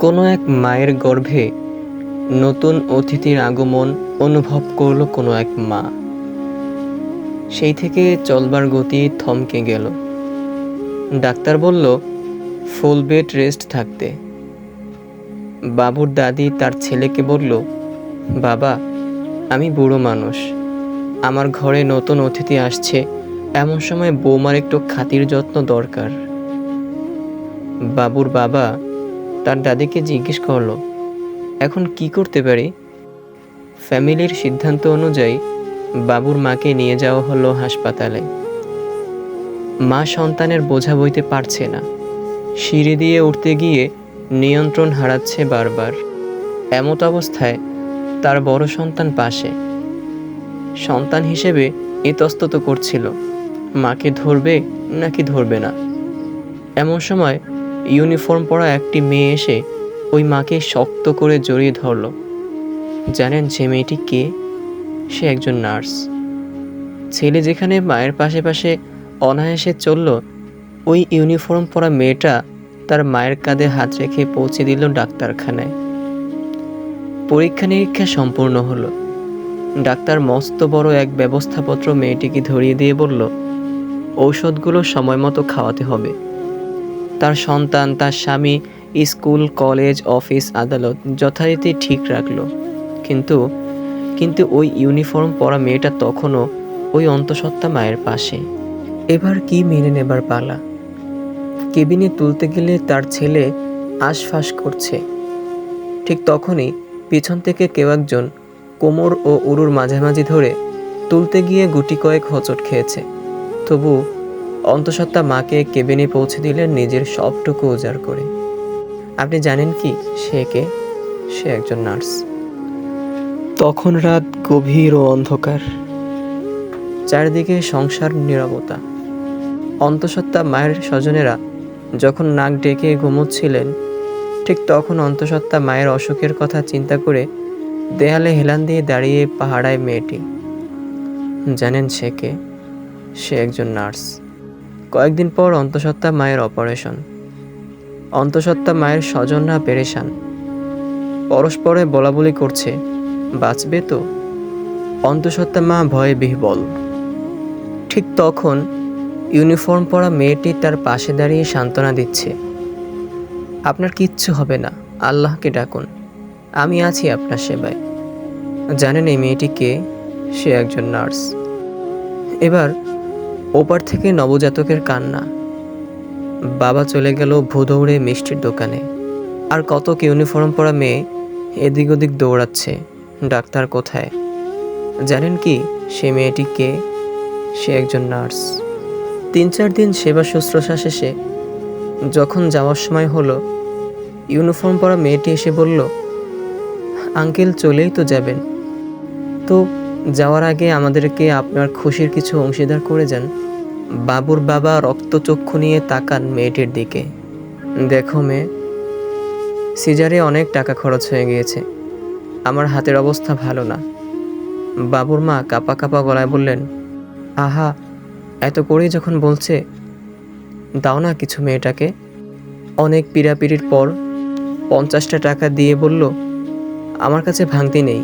কোনো এক মায়ের গর্ভে নতুন অতিথির আগমন অনুভব করল কোনো এক মা। সেই থেকে চলবার গতি থমকে গেল। ডাক্তার বলল ফুল বেড রেস্ট থাকতে। বাবুর দাদি তার ছেলেকে বলল, বাবা, আমি বুড়ো মানুষ, আমার ঘরে নতুন অতিথি আসছে, এমন সময় বৌমার একটু খাতির যত্ন দরকার। বাবুর বাবা তার দাদিকে জিজ্ঞেস করলো, এখন কি করতে পারি? ফ্যামিলির সিদ্ধান্ত অনুযায়ী বাবুর মাকে নিয়ে যাওয়া হলো হাসপাতালে। মা সন্তানের বোঝা বইতে পারছে না, সিঁড়ি দিয়ে উঠতে গিয়ে নিয়ন্ত্রণ হারাচ্ছে বারবার। এমত অবস্থায় তার বড় সন্তান পাশে। সন্তান হিসেবে ইতস্তত করছিল, মাকে ধরবে নাকি ধরবে না। এমন সময় ইউনিফর্ম পরা একটি মেয়ে এসে ওই মাকে শক্ত করে জড়িয়ে ধরল। জানেন সে মেয়েটি কে? সে একজন নার্স। ছেলে যেখানে মায়ের পাশে পাশে অনায়াসে চলল, ওই ইউনিফর্ম পরা মেয়েটা তার মায়ের কাঁধে হাত রেখে পৌঁছে দিল ডাক্তারখানায়। পরীক্ষা নিরীক্ষা সম্পূর্ণ হলো। ডাক্তার মস্ত বড় এক ব্যবস্থাপত্র মেয়েটিকে ধরিয়ে দিয়ে বলল, ঔষধগুলো সময় মতো খাওয়াতে হবে। তার সন্তান, তার স্বামী, স্কুল, কলেজ, অফিস, আদালত যথারীতি ঠিক রাখলো। কিন্তু ওই ইউনিফর্ম পরা মেয়েটা তখনও ওই অন্তঃসত্ত্বা মায়ের পাশে। এবার কি মেনে নেবার পালা। কেবিনে তুলতে গেলে তার ছেলে আশফাস করছে। ঠিক তখনই পিছন থেকে কেউ একজন কোমর ও উরুর মাঝামাঝি ধরে তুলতে গিয়ে গুটি কয়েক হোঁচট খেয়েছে। তবু অন্তঃসত্ত্বা মাকে কেবিনে পৌঁছে দিলেন নিজের সবটুকু উজাড় করে। আপনি জানেন কি সে কে? সে একজন নার্স। তখন রাত গভীর ও অন্ধকার, চারিদিকে সংসার নীরবতা। অন্তঃসত্ত্বা মায়ের স্বজনেরা যখন নাক ডেকে ঘুমোচ্ছিলেন, ঠিক তখন অন্তঃসত্ত্বা মায়ের অসুখের কথা চিন্তা করে দেয়ালে হেলান দিয়ে দাঁড়িয়ে পাহারায় মেয়েটি। জানেন সে কে? সে একজন নার্স। কয়েকদিন পর অন্তঃসত্ত্বা মায়ের অপারেশন। অন্তঃসত্ত্বা মায়ের স্বজনরা পেরেশান, পরস্পরে বলাবলি করছে, বাঁচবে তো? অন্তঃসত্ত্বা মা ভয়ে বিহ্বল। ঠিক তখন ইউনিফর্ম পরা মেয়েটি তার পাশে দাঁড়িয়ে সান্ত্বনা দিচ্ছে, আপনার কিচ্ছু হবে না, আল্লাহকে ডাকুন, আমি আছি আপনার সেবায়। জানেন এই মেয়েটি কে? সে একজন নার্স। এবার ওপার থেকে নবজাতকের কান্না। বাবা চলে গেল ভোদৌড়ে মিষ্টির দোকানে। আর কত ইউনিফর্ম পরা মেয়ে এদিক ওদিক দৌড়াচ্ছে, ডাক্তার কোথায়? জানেন কি সে মেয়েটি কে? সে একজন নার্স। 3-4 দিন সেবা শুশ্রূষা শেষে যখন যাওয়ার সময় হলো, ইউনিফর্ম পরা মেয়েটি এসে বলল, আঙ্কেল চলেই তো যাবেন, তো যাওয়ার আগে আমাদেরকে আপনার খুশির কিছু অংশীদার করে যান। বাবুর বাবা রক্তচক্ষু নিয়ে তাকান মেয়েটির দিকে। দেখো মেয়ে, সিজারে অনেক টাকা খরচ হয়ে গিয়েছে, আমার হাতের অবস্থা ভালো না। বাবুর মা কাঁপা কাঁপা গলায় বললেন, আহা, এত করেই যখন বলছে, দাও না কিছু মেয়েটাকে। অনেক পীড়াপিড়ির পর 50টা টাকা দিয়ে বলল, আমার কাছে ভাঙতি নেই।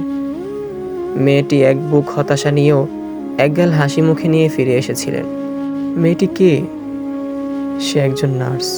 মেয়েটি এক বুক হতাশা নিয়েও একগাল হাসি মুখে নিয়ে ফিরে এসেছিলেন। মেয়েটি কে? সে একজন নার্স।